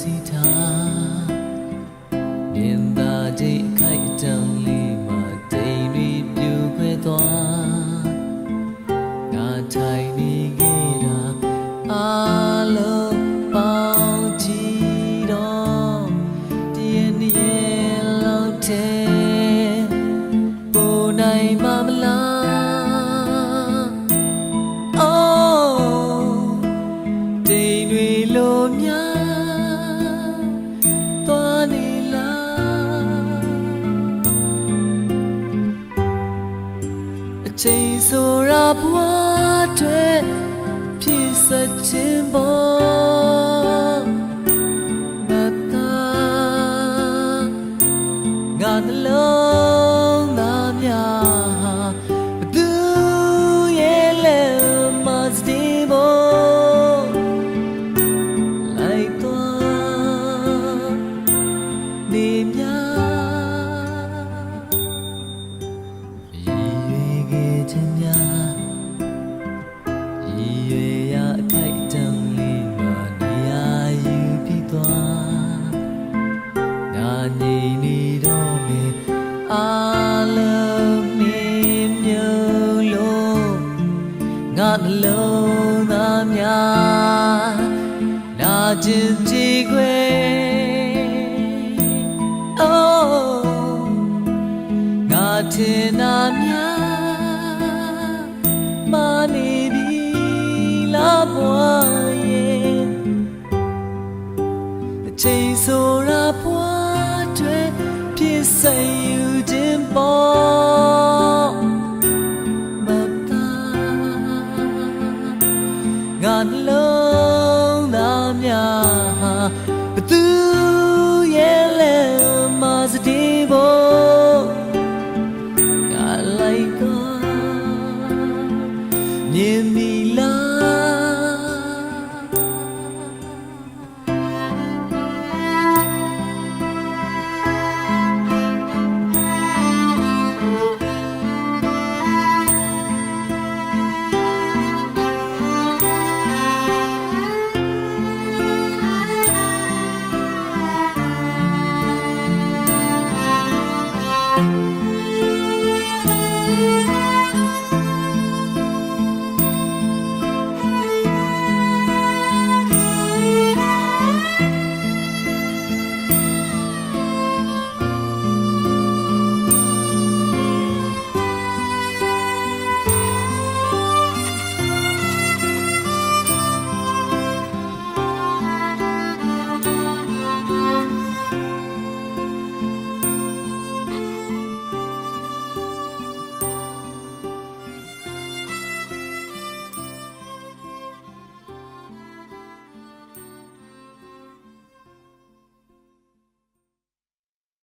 စီထားမြင်သာခြင်းခိုက်တံလေးမှာတိမ်တွေပြူခွဲသွားငါထိုင်နေခဲ့တာအားလုံးပေါင်းကြည့်တော့တည့်နေ့လောက်တဲ့ပိုနိုင်မမလားအိုးတိမ်တွေလိုများသွားနေအချိန်ဆိုတာဘဝတွေဖြစ်စခြင်းပေါ်မသာငါနှလုံးသားများဘသူရဲ့လက်မစတဲ့ပေါ်လိုက်သွားနေများခြင်းများရည်ရွယ်ရာအခိုက်အတန့်လေးမှာနေရာယူပြီးသွားငါငြိမ်နေတော့မယ်အားလုံးနေမျိုးလို့ငါနှလုံးသားများနာကျင်ကြည်ခွေငါထင်တာများမာနေပြီလားဘွားရဲ့အချိန်ဆိုရ